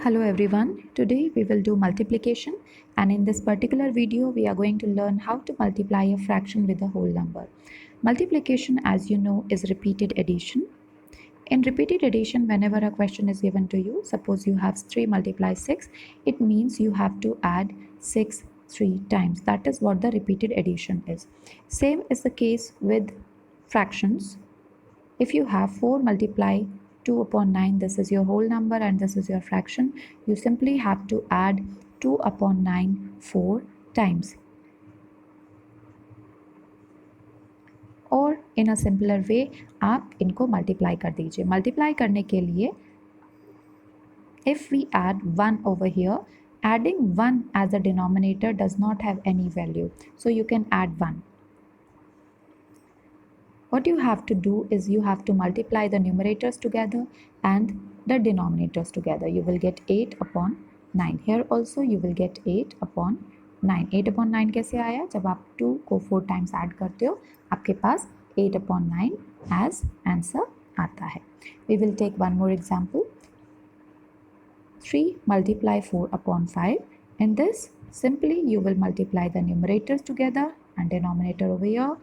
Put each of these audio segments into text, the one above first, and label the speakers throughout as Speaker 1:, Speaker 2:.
Speaker 1: Hello everyone, today we will do multiplication, and in this particular video we are going to learn how to multiply a fraction with a whole number. Multiplication, as you know, is repeated addition. In repeated addition, whenever a question is given to you, suppose you have 3 multiply 6, it means you have to add 6 3 times. That is what the repeated addition is. Same is the case with fractions. If you have 4 multiply 2 upon 9, this is your whole number and this is your fraction. You simply have to add 2 upon 9 4 times. और इन a simpler way आप इनको multiply कर दीजिए. Multiply करने के लिए if we add 1 over here, adding 1 as a denominator does not have any value, so you can add 1. What you have to do is you have to multiply the numerators together and the denominators together. You will get 8 upon 9. Here also you will get 8 upon 9. 8 upon 9 कैसे आया? जब आप 2 को 4 times add करते हो, आपके पास 8 upon 9 as answer आता है. We will take one more example. 3 multiply 4 upon 5. In this, simply you will multiply the numerators together and denominator over here.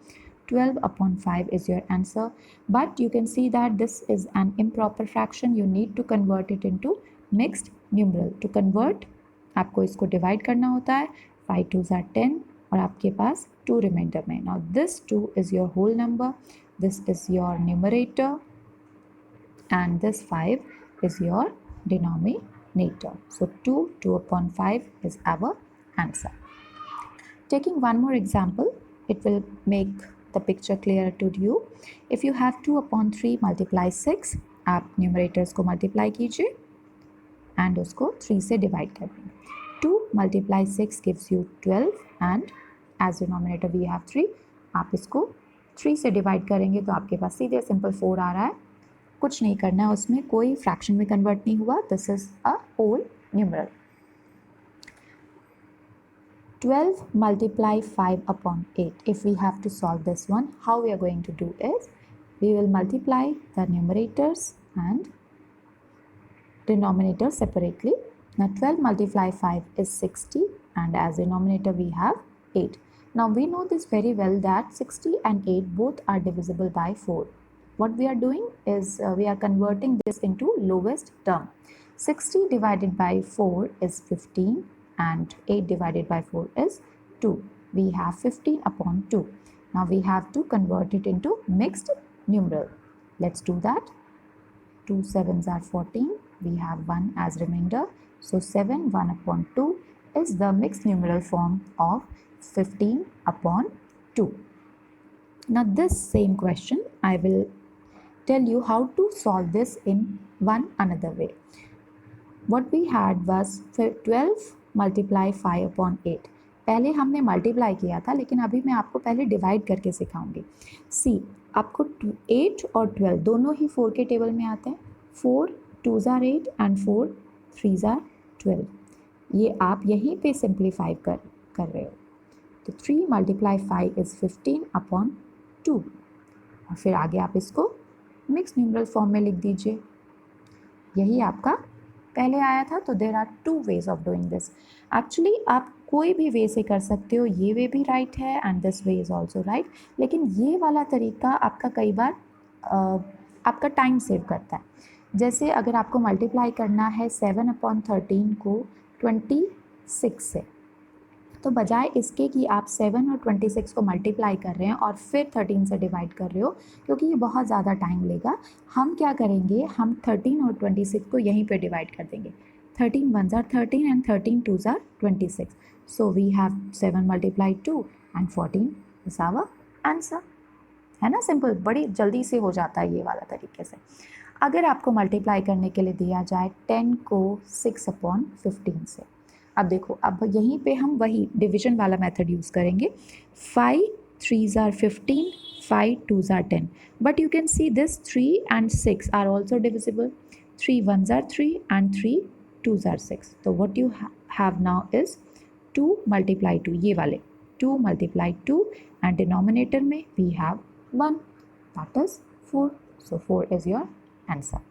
Speaker 1: 12 upon 5 is your answer, but you can see that this is an improper fraction. You need to convert it into mixed numeral. To convert, आपको इसको divide करना होता है. 5 2s are 10 और आपके पास 2 remainder में. Now this 2 is your whole number, this is your numerator and this 5 is your denominator. So 2 upon 5 is our answer. Taking one more example, it will make the picture clearer to you. If you have 2 upon 3 multiply 6, आप numerators को multiply कीजिए and उसको 3 से divide कर देंगे. 2 multiply 6 gives you 12 and as denominator we have 3. आप इसको 3 से divide करेंगे तो आपके पास सीधे simple 4 आ रहा है. कुछ नहीं करना है, उसमें कोई fraction में convert नहीं हुआ. This is a whole numeral. 12 multiply 5 upon 8. If we have to solve this one, how we are going to do is, we will multiply the numerators and denominators separately. Now 12 multiply 5 is 60 and as denominator we have 8. Now we know this very well that 60 and 8 both are divisible by 4. What we are doing is we are converting this into lowest term. 60 divided by 4 is 15. And 8 divided by 4 is 2. We have 15 upon 2. Now we have to convert it into mixed numeral. Let's do that. 2 7s are 14. We have 1 as remainder. So 7 1 upon 2 is the mixed numeral form of 15 upon 2. Now this same question, I will tell you how to solve this in one another way. What we had was 12 multiply 5 upon 8. पहले हमने multiply किया था, लेकिन अभी मैं आपको पहले divide करके सिखाऊंगी. सी, आपको 8 और 12 दोनों ही 4 के टेबल में आते हैं. 4 2s are 8 and 4 3s are 12. ये आप यहीं पे सिंप्लीफाई कर रहे हो. तो 3 मल्टीप्लाई 5 इज़ 15 अपॉन 2 और फिर आगे आप इसको मिक्स न्यूमरल फॉर्म में लिख दीजिए. यही आपका पहले आया था. तो there are 2 ways of doing this. Actually आप कोई भी वे से कर सकते हो. ये वे भी राइट है and this way is also right, लेकिन ये वाला तरीका आपका कई बार आपका टाइम सेव करता है. जैसे अगर आपको मल्टीप्लाई करना है 7 अपॉन 13 को 26 से, तो बजाय इसके कि आप 7 और 26 को मल्टीप्लाई कर रहे हैं और फिर 13 से डिवाइड कर रहे हो, क्योंकि ये बहुत ज़्यादा टाइम लेगा, हम क्या करेंगे, हम 13 और 26 को यहीं पे डिवाइड कर देंगे. 13 1s are 13 and 13 2s are 26. So we have 7 multiply 2 and 14 is our answer. है ना, सिंपल, बड़ी जल्दी से हो जाता है ये वाला तरीके से. अगर आपको मल्टीप्लाई करने के लिए दिया जाए 10 को 6 अपॉन 15 से, अब देखो, अब यहीं पे हम वही डिवीजन वाला मेथड यूज़ करेंगे. 5 3s are 15, 5 2s are 10. But you can see this 3 and 6 are also divisible. 3 1s are 3 and 3 2s are 6. So what you have now is 2 multiply 2, ये वाले 2 multiply 2 and denominator में we have 1, that is 4. So 4 is your answer.